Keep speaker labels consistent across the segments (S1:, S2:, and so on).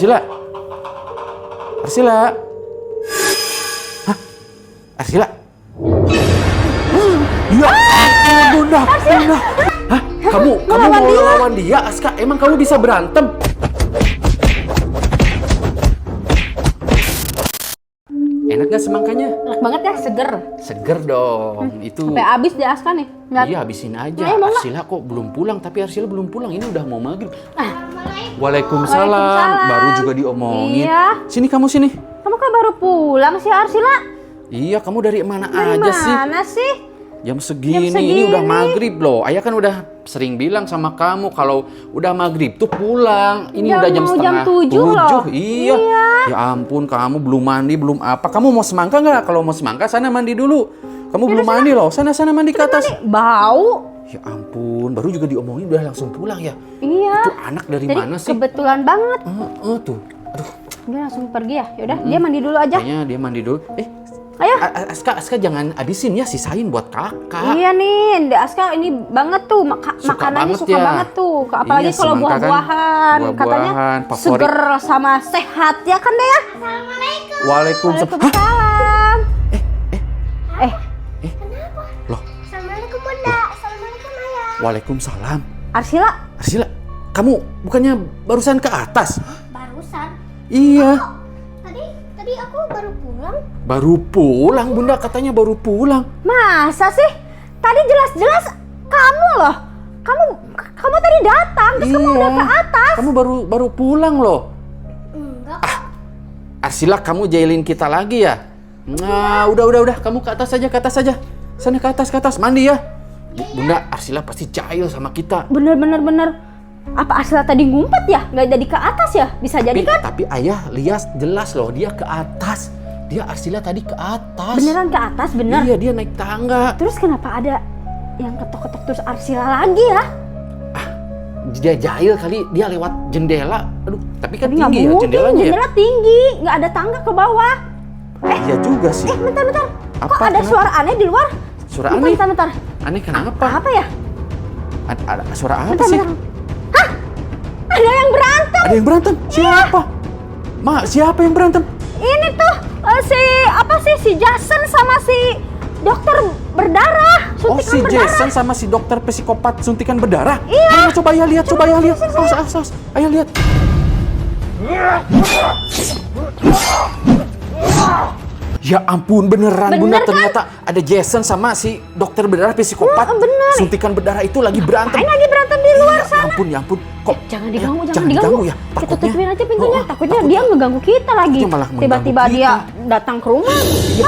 S1: Arsila. Arsila. Hah? Arsila. Ya ampun, Bunda. Bunda. Hah? Kamu mau lawan dia, Aska? Emang kamu bisa berantem? Enak gak semangkanya?
S2: Enak banget ya, seger.
S1: Seger dong. Itu.
S2: Sampai habis deh Aska nih. Nggak.
S1: Iya, habisin aja.
S2: Nah,
S1: Arsila kok belum pulang, tapi Arsila belum pulang. Ini udah mau maghrib. Waalaikumsalam.
S2: Waalaikumsalam.
S1: Baru juga diomongin.
S2: Iya.
S1: Sini kamu sini.
S2: Kamu kan baru pulang sih Arsila.
S1: Iya, kamu dari mana
S2: Dari
S1: aja sih?
S2: mana sih?
S1: Jam segini, ini udah maghrib loh. Ayah kan udah sering bilang sama kamu kalau udah maghrib tuh pulang. Ini udah jam setengah
S2: 7 loh.
S1: Iya. Ya ampun, kamu belum mandi, belum apa. Kamu mau semangka nggak? Kalau mau semangka, sana mandi dulu. Kamu belum mandi loh. Sana mandi ke atas.
S2: Bau.
S1: Ya ampun, baru juga diomongin udah langsung pulang ya.
S2: Iya.
S1: Itu anak dari
S2: Jadi
S1: mana sih?
S2: kebetulan banget.
S1: Tuh. Aduh,
S2: Dia langsung pergi ya. Yaudah, dia mandi dulu aja.
S1: kayaknya dia mandi dulu.
S2: Ayo.
S1: Aska jangan habisin ya, sisain buat kakak.
S2: Iya nih, Dek Aska ini banget tuh
S1: Suka
S2: makanannya
S1: banget
S2: suka
S1: ya.
S2: banget tuh. Apalagi
S1: Iya,
S2: kalau
S1: semangka kan
S2: buah-buahan, katanya
S1: favorit.
S2: seger sama sehat ya kan Dek ya?
S3: Assalamualaikum.
S1: Waalaikumsalam. Hah?
S2: Waalaikumsalam.
S3: Kenapa?
S1: Loh,
S3: Assalamualaikum Bunda. Assalamualaikum Ayah.
S1: waalaikumsalam.
S2: Arsila,
S1: Arsila, kamu bukannya barusan ke atas?
S3: Barusan.
S1: Iya.
S3: Tadi aku baru pulang.
S1: Baru pulang, Bunda katanya baru pulang.
S2: masa sih? Tadi jelas-jelas kamu loh. Kamu tadi datang, terus kamu udah ke atas.
S1: Kamu baru pulang loh.
S3: Enggak.
S1: Arsila, kamu jailin kita lagi ya? Nah, udah, kamu ke atas aja. Sana ke atas, mandi ya. Bunda, Arsila pasti jahil sama kita.
S2: Bener. Apa Arsila tadi ngumpet ya? Nggak jadi ke atas ya? Bisa jadi kan?
S1: Tapi ayah lihat jelas loh, dia ke atas. Dia Arsila tadi ke atas.
S2: Beneran ke atas, bener.
S1: Iya, dia naik tangga.
S2: Terus kenapa ada yang ketok-ketok terus Arsila lagi ya?
S1: Dia jahil kali, dia lewat jendela. Aduh, tapi kan
S2: Tapi nggak
S1: tinggi ya
S2: mungkin,
S1: jendelanya ya.
S2: jendela tinggi, nggak ada tangga ke bawah.
S1: Iya juga sih.
S2: Bentar. Kok
S1: Apa?
S2: ada
S1: Kenapa?
S2: suara aneh di luar?
S1: Suara aneh?
S2: Bentar.
S1: Aneh kenapa?
S2: Apa ya?
S1: Ada suara apa
S2: Bentar.
S1: sih?
S2: Hah? Ada yang berantem.
S1: Ada yang berantem? Siapa? Siapa yang berantem?
S2: Ini tuh si Jason sama si dokter berdarah,
S1: Oh,
S2: suntikan
S1: si
S2: berdarah.
S1: Jason sama si dokter psikopat suntikan berdarah?
S2: Iya.
S1: Coba ayah lihat. Awas. Ayah lihat. Ya ampun, beneran
S2: Bener
S1: Bunda,
S2: kan?
S1: ternyata ada Jason sama si dokter berdarah psikopat.
S2: Bener.
S1: Suntikan berdarah itu lagi berantem.
S2: Ini lagi berantem di luar
S1: Ya
S2: sana.
S1: ampun. Kok
S2: Jangan diganggu,
S1: jangan diganggu ya.
S2: Kita tutupin aja pintunya.
S1: Oh,
S2: Takutnya dia ngeganggu kita lagi.
S1: Takutnya malah mengganggu
S2: Tiba-tiba
S1: kita.
S2: dia datang ke rumah.
S1: Ya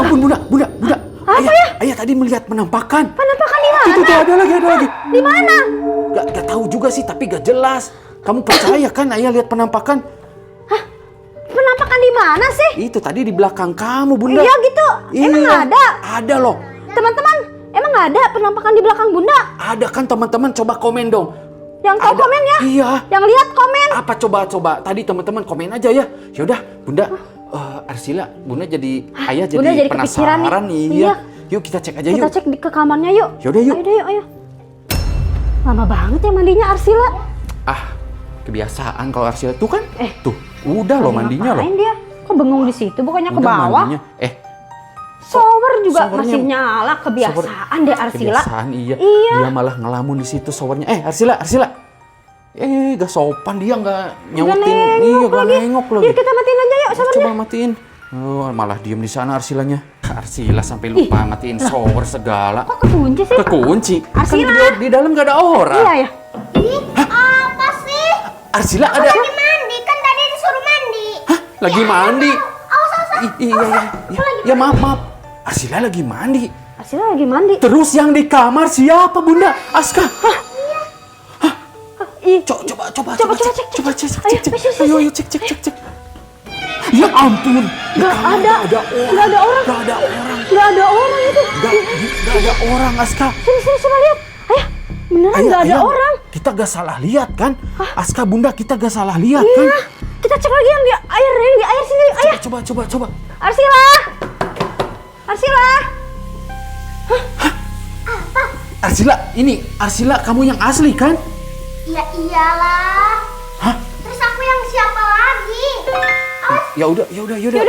S1: ampun, Bunda.
S2: Apa ya?
S1: Ayah tadi melihat penampakan.
S2: Penampakan di mana?
S1: Itu ada lagi.
S2: Di mana?
S1: Gak tahu juga sih, tapi gak jelas. Kamu percaya kan ayah lihat penampakan?
S2: Penampakan di mana sih?
S1: Itu tadi di belakang kamu, Bunda.
S2: Iya gitu. Emang ada?
S1: Ada loh.
S2: Teman-teman, emang ada penampakan di belakang Bunda?
S1: Ada kan teman-teman, coba komen dong.
S2: Yang tahu
S1: Ada.
S2: komen ya?
S1: Iya.
S2: Yang lihat komen.
S1: Apa coba. Tadi teman-teman komen aja ya. Yaudah, Bunda. Arsila, Bunda jadi ayah
S2: Bunda jadi kepikiran
S1: penasaran
S2: nih.
S1: nih. Iya.
S2: Iya.
S1: Yuk kita cek aja
S2: Kita
S1: yuk.
S2: cek ke kamarnya yuk.
S1: Yaudah, yuk.
S2: Ayo. Lama banget ya mandinya Arsila.
S1: Kebiasaan kalau Arsila tuh kan. Tuh, udah loh mandinya loh.
S2: Ngapain dia? Kok bengong di situ? Bukannya ke
S1: Udah
S2: bawah?
S1: mandinya.
S2: Shower juga
S1: showernya-
S2: masih nyala. Kebiasaan deh Arsila.
S1: Kebiasaan, iya.
S2: Iya.
S1: Dia malah ngelamun di situ showernya. Arsila. Gak sopan dia, gak nyautin. Iya, gak nengok lagi.
S2: Yuk kita matiin aja yuk showernya.
S1: Coba matiin. Oh, malah diem di sana Arsilanya. Arsila sampai lupa matiin shower segala.
S2: Kok kekunci sih?
S1: Kekunci.
S2: Arsila.
S1: Kan di dalam gak ada orang.
S2: Iya ya.
S3: Apa sih?
S1: Arsila ada.
S3: Lagi mandi kan tadi disuruh mandi.
S1: Hah? Lagi mandi?
S3: Awas.
S1: Iya. Ya maaf. Arsila lagi mandi.
S2: Arsila lagi mandi.
S1: Terus yang di kamar siapa, Bunda? Aska. Coba cek. Ayo cek. Ya ampun.
S2: Gak ada orang. Gak ada orang itu.
S1: Gak ada orang, Aska.
S2: Sini coba lihat. Ayo. Beneran gak ada orang.
S1: Kita gak salah lihat kan? Aska, Bunda, kita gak salah lihat kan?
S2: Iya. Kita cek lagi yang di air sini. Ayo.
S1: Coba.
S2: Arsila.
S1: Arsila, ini Arsila kamu yang asli kan?
S3: Ya iyalah.
S1: Hah?
S3: Terus aku yang siapa lagi?
S1: Ya udah.
S2: Yaudah.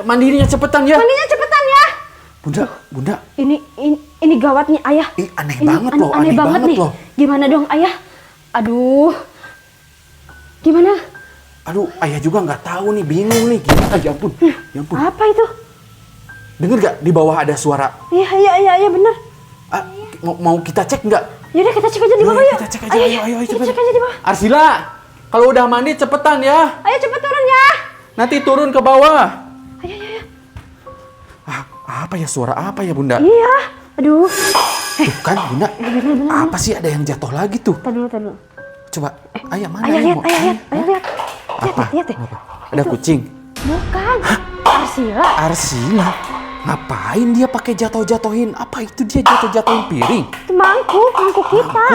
S1: Mandinya cepetan ya.
S2: Mandinya cepetan ya.
S1: Bunda.
S2: Ini gawat nih ayah.
S1: Aneh banget loh.
S2: Aneh banget nih. Gimana dong ayah? Aduh. Gimana?
S1: Aduh, ayah juga nggak tahu nih, bingung nih. Gimana? Ya ampun.
S2: Apa itu?
S1: Dengar gak di bawah ada suara?
S2: Iya bener.
S1: Mau kita cek nggak?
S2: Yaudah kita cek aja di bawah yuk.
S1: Kita cek aja, ayo
S2: Kita
S1: cepet.
S2: cek aja di bawah.
S1: Arsila, kalau udah mandi cepetan ya.
S2: Ayo cepet turun ya.
S1: Nanti turun ke bawah.
S2: Ayo.
S1: Apa ya, suara apa ya Bunda?
S2: Iya. Aduh.
S1: Tuh kan Bunda,
S2: Bener.
S1: apa sih ada yang jatuh lagi tuh?
S2: Tar dulu.
S1: Coba, ayah mana?
S2: Ayah lihat.
S1: Apa?
S2: Lihat deh.
S1: Apa? Ada kucing?
S2: Bukan.
S1: Arsila? Ngapain dia pakai jatuh-jatuhin? Apa itu dia jatuh-jatuhin piring?
S2: Itu mangkuk kita.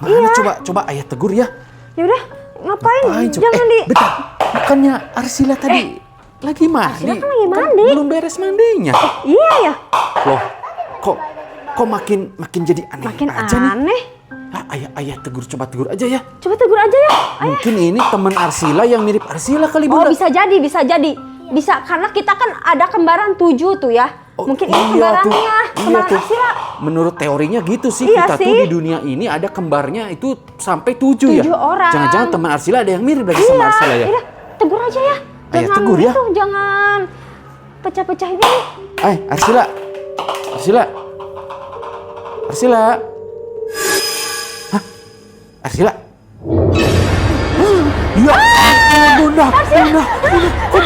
S1: Mana coba ayah tegur ya.
S2: Yaudah, ngapain?
S1: Coba?
S2: Jangan
S1: Bentar, bukannya Arsila tadi lagi mandi?
S2: Arsila kan lagi mandi.
S1: Belum beres mandinya.
S2: Iya ya.
S1: Loh, kok makin jadi aneh
S2: Makin
S1: aja nih?
S2: aneh.
S1: Ayah coba tegur aja ya.
S2: Coba tegur aja ya.
S1: Mungkin ini teman Arsila yang mirip Arsila kali Bunda.
S2: Oh bisa jadi. Bisa karena kita kan ada kembaran 7 tuh ya. Mungkin ini kembarannya. Kembaran Arsila.
S1: Menurut teorinya gitu sih.
S2: Iya
S1: Kita
S2: sih.
S1: tuh di dunia ini ada kembarnya itu sampai 7 ya.
S2: 7 orang.
S1: Jangan-jangan teman Arsila ada yang mirip lagi sama Arsila ya.
S2: Iya, tegur aja ya.
S1: Ayah tegur ya.
S2: Jangan pecah-pecahin ini.
S1: Arsila. Hah? Arsila? Ya ampun, Bunda. Kok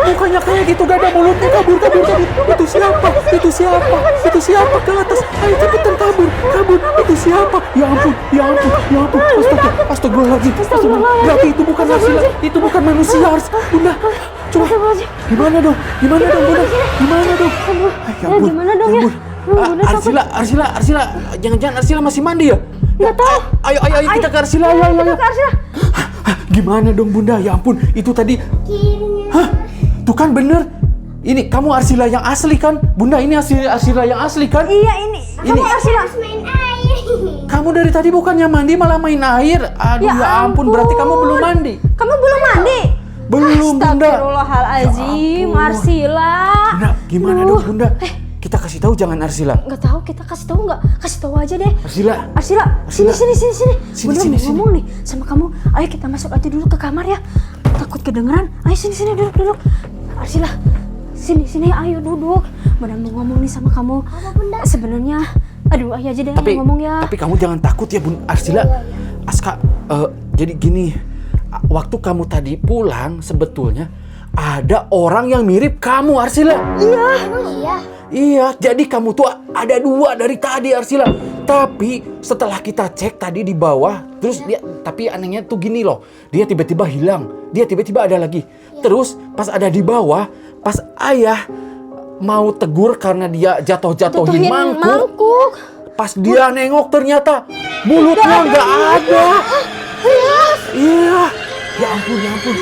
S1: mukanya kayak gitu, gak ada mulutnya, kabur. Itu siapa ke atas? Ayo cepetan kabur. Itu siapa? Ya ampun. Astagfirullahaladzim. Berarti itu bukan Arsila, itu bukan manusia, Bunda. Coba, gimana dong, Bunda? Ya ampun.
S2: Gimana dong ya?
S1: Arsila, jangan-jangan Arsila masih mandi ya?
S2: Nggak tahu.
S1: Ayo kita ke Arsila, ayo. Gimana dong Bunda? Ya ampun, itu tadi. Hah? Tuh kan bener. Ini kamu Arsila yang asli kan? Bunda, ini Arsila yang asli kan?
S2: Iya ini. Kamu Arsila.
S3: Main air.
S1: Kamu dari tadi bukannya mandi malah main air. Aduh ya ampun, berarti kamu belum mandi.
S2: Kamu belum mandi?
S1: Belum Bunda.
S2: Astagfirullahaladzim,
S1: Ya ampun.
S2: Arsila.
S1: Bunda, gimana dong Bunda? Kita kasih tahu jangan Arsila.
S2: Nggak tahu, kita kasih tahu nggak? Kasih tahu aja deh.
S1: Arsila.
S2: Sini. Bunda
S1: Sini.
S2: mau ngomong nih sama kamu. Ayo kita masuk aja dulu ke kamar ya. Takut kedengeran. Ayo sini duduk. Arsila, sini ayo duduk. Bunda mau ngomong nih sama kamu.
S3: Apa Bunda?
S2: Sebenarnya, aduh ayah aja deh yang ngomong ya.
S1: Tapi kamu jangan takut ya Bun Arsila. Aska, jadi gini. Waktu kamu tadi pulang sebetulnya ada orang yang mirip kamu Arsila.
S3: Emang iya?
S1: Iya, jadi kamu tuh ada 2 dari tadi Arsila. Tapi setelah kita cek tadi di bawah, terus tapi anehnya tuh gini loh. Dia tiba-tiba hilang, dia tiba-tiba ada lagi. Terus pas ada di bawah, pas ayah mau tegur karena dia jatuhin mangkuk. Pas dia nengok ternyata mulutnya nggak ada. Iya, ya ampun.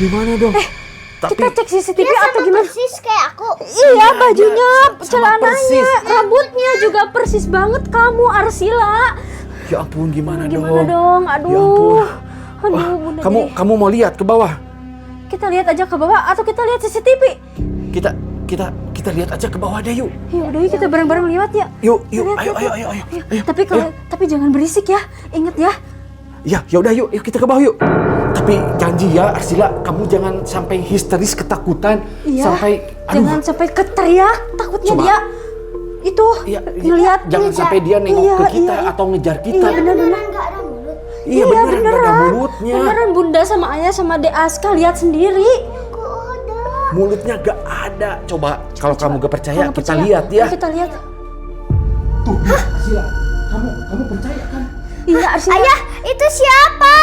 S1: Gimana dong?
S2: Kita cek CCTV
S3: Dia
S2: atau
S3: sama
S2: gimana?
S3: persis kayak aku.
S2: Iya, bajunya,
S1: sama
S2: celananya,
S1: persis.
S2: rambutnya juga persis banget kamu Arsila.
S1: Ya ampun, gimana dong?
S2: Aduh.
S1: Ya ampun.
S2: Aduh, Bunda.
S1: Kamu mau lihat ke bawah?
S2: Kita lihat aja ke bawah atau kita lihat CCTV?
S1: Kita lihat aja ke bawah deh yuk.
S2: Ya udah yuk kita bareng-bareng lihat ya.
S1: Yuk,
S2: Lihat,
S1: ayo.
S2: Tapi jangan berisik ya. Ingat ya.
S1: Ya udah yuk kita ke bawah yuk. Tapi janji ya Arsila, kamu jangan sampai histeris ketakutan.
S2: Iya. Jangan sampai keteriak, takutnya
S1: Coba.
S2: dia itu ngelihat.
S1: Jangan sampai dia nengok ke kita atau ngejar kita.
S2: Iya benar.
S3: Nggak ada mulut.
S1: Iya bener, nggak ada mulutnya.
S2: Beneran Bunda sama Ayah sama Dek Aska lihat sendiri.
S3: Kok ada?
S1: Mulutnya gak ada. Coba kalau kamu gak percaya
S2: Kalau
S1: kita
S2: percaya,
S1: lihat ya.
S2: Ayo kita lihat.
S1: Tuh, Arsila, kamu percaya kan?
S2: Iya Arsila.
S3: Ayah, itu siapa?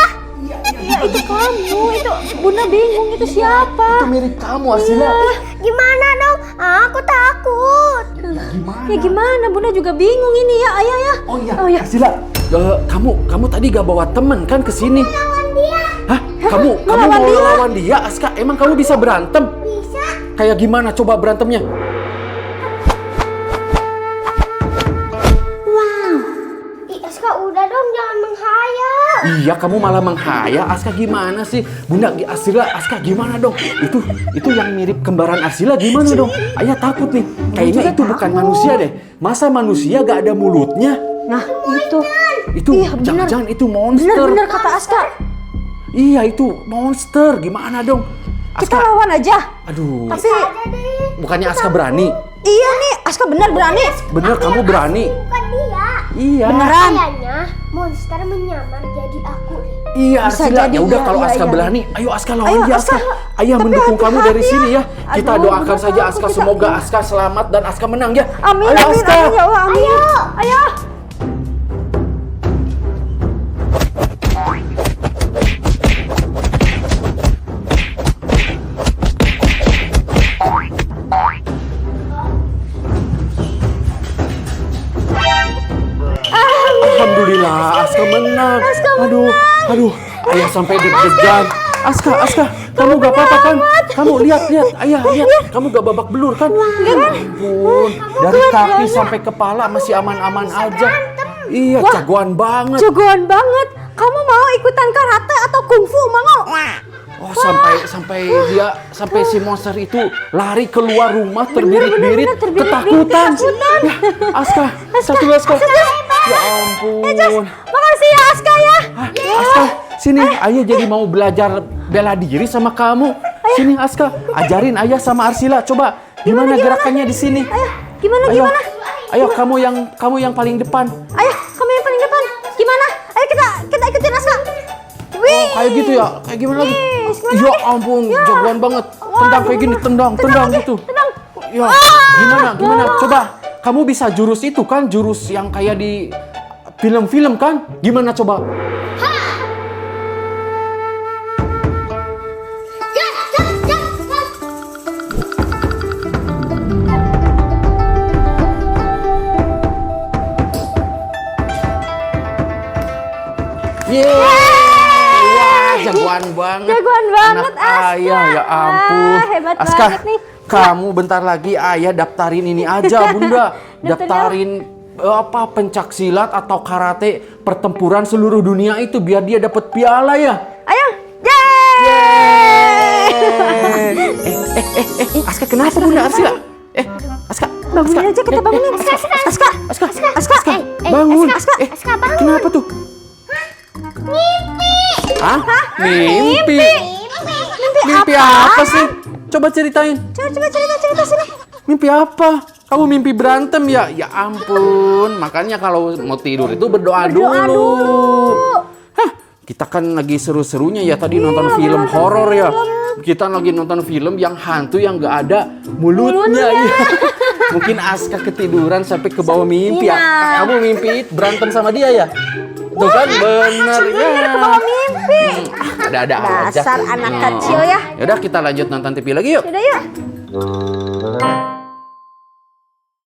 S2: Iya itu kamu. Itu Bunda bingung itu siapa.
S1: Itu mirip kamu Arsila.
S3: Gimana dong? Aku takut.
S1: Gimana?
S2: Ya gimana? Bunda juga bingung ini ya Ayah ya.
S1: Oh iya, Arsila, kamu tadi gak bawa temen kan ke sini?
S3: Lawan dia.
S1: Hah? Kamu mau lawan dia, Aska? Emang kamu bisa berantem?
S3: Bisa.
S1: Kayak gimana coba berantemnya?
S3: Ih, Aska udah dong, jangan menghayal.
S1: Iya, kamu malah menghayal. Aska gimana sih? Bunda Arsila, Aska gimana dong? Itu yang mirip kembaran Arsila gimana dong? Ayah takut nih. Kayaknya itu bukan manusia deh. Masa manusia gak ada mulutnya?
S2: Nah, itu.
S1: Itu
S2: Iya, bener.
S1: jangan-jangan itu monster.
S2: Bener kata Aska.
S1: Iya, itu monster. Gimana dong?
S2: Kita
S1: Aska,
S2: lawan aja.
S1: aduh.
S2: Tapi
S1: Bukannya Aska berani?
S2: iya nih, Aska bener berani.
S1: Bener kamu berani?
S3: Bukan dia.
S1: Iya.
S2: Beneran.
S3: Kayaknya monster menyamar jadi aku.
S1: Iya,
S2: Bisa
S1: Arsila.
S2: jadi,
S1: Ya udah
S2: iya,
S1: kalau
S2: iya,
S1: Aska
S2: iya.
S1: berani, ayo Aska lawan
S2: Ayo,
S1: dia,
S2: Aska.
S1: Aska. Ayah
S2: Tapi
S1: mendukung kamu dari
S2: hati-hati
S1: sini
S2: ya.
S1: ya. Kita
S2: Aduh,
S1: doakan
S2: bener
S1: saja
S2: banget
S1: Aska,
S2: kita.
S1: semoga Aska selamat dan Aska menang ya.
S2: Amin,
S1: Ayo,
S2: amin,
S1: Aska.
S2: amin ya Allah, amin. Ayo.
S1: Alhamdulillah, Aska menang. Aduh, ayah sampai deg-degan. Aska, kamu gak apa-apa kan? Kamu lihat, ayah, lihat. Kamu gak babak belur kan? Ya ampun, dari kaki sampai kepala masih aman-aman aja. Iya,
S2: Wah.
S1: jagoan banget.
S2: Jagoan banget. Kamu mau ikutan karate atau kungfu, mau?
S1: Oh, sampai si monster itu lari keluar rumah terbirit-birit,
S2: bener, terbirit-birit,
S1: ketakutan.
S2: ketakutan.
S1: Ya, Aska. Ya ampun.
S2: Makasih ya Aska ya.
S1: Hah, Aska, sini ayah jadi mau belajar bela diri sama kamu. Sini Aska, ajarin ayah sama Arsila. Coba gimana gerakannya di sini?
S2: Ayo, gimana?
S1: Ayo kamu yang paling depan.
S2: Ayo, kamu yang paling depan. Gimana? Ayo kita ikutin Aska. Wih.
S1: Kayak gitu ya? Kayak gimana lagi?
S2: Gimana
S1: Ya
S2: lagi?
S1: ampun,
S2: Ya.
S1: jagoan banget. Tendang kayak gini, tendang
S2: lagi,
S1: gitu.
S2: tendang.
S1: Ya, gimana? Coba kamu bisa jurus itu kan? Jurus yang kayak di film-film kan? Gimana coba? Wah, jagoan banget.
S2: Jagoan banget,
S1: Anak
S2: Aska.
S1: ayah, ya ampun.
S2: Hebat
S1: Aska,
S2: banget nih.
S1: kamu bentar lagi ayah daftarin ini aja, Bunda. Daftarin pencak silat atau karate pertempuran seluruh dunia itu biar dia dapat piala ya.
S2: Ayo. Yeay.
S1: Aska kenapa Bunda Arsila? Aska.
S2: Bangunin aja, kita bangunin. Aska.
S1: Bangun.
S3: Aska, bangun.
S1: Kenapa tuh? Hah? Mimpi. Mimpi apa sih? Coba ceritain.
S2: Coba cerita sini.
S1: Mimpi apa? Kamu mimpi berantem ya? Ya ampun. Makanya kalau mau tidur itu berdoa dulu. Hah, kita kan lagi seru-serunya ya tadi nonton film horor ya. Kita lagi nonton film yang hantu yang nggak ada mulutnya ya. Mungkin Aska ketiduran sampai ke bawah mimpi ya. Kamu mimpi berantem sama dia ya? Tuh kan bener ya.
S2: Bawa mimpi.
S1: Ada-ada aja.
S2: Dasar anak kecil ya.
S1: Yaudah kita lanjut nonton TV lagi yuk.
S2: Udah yuk.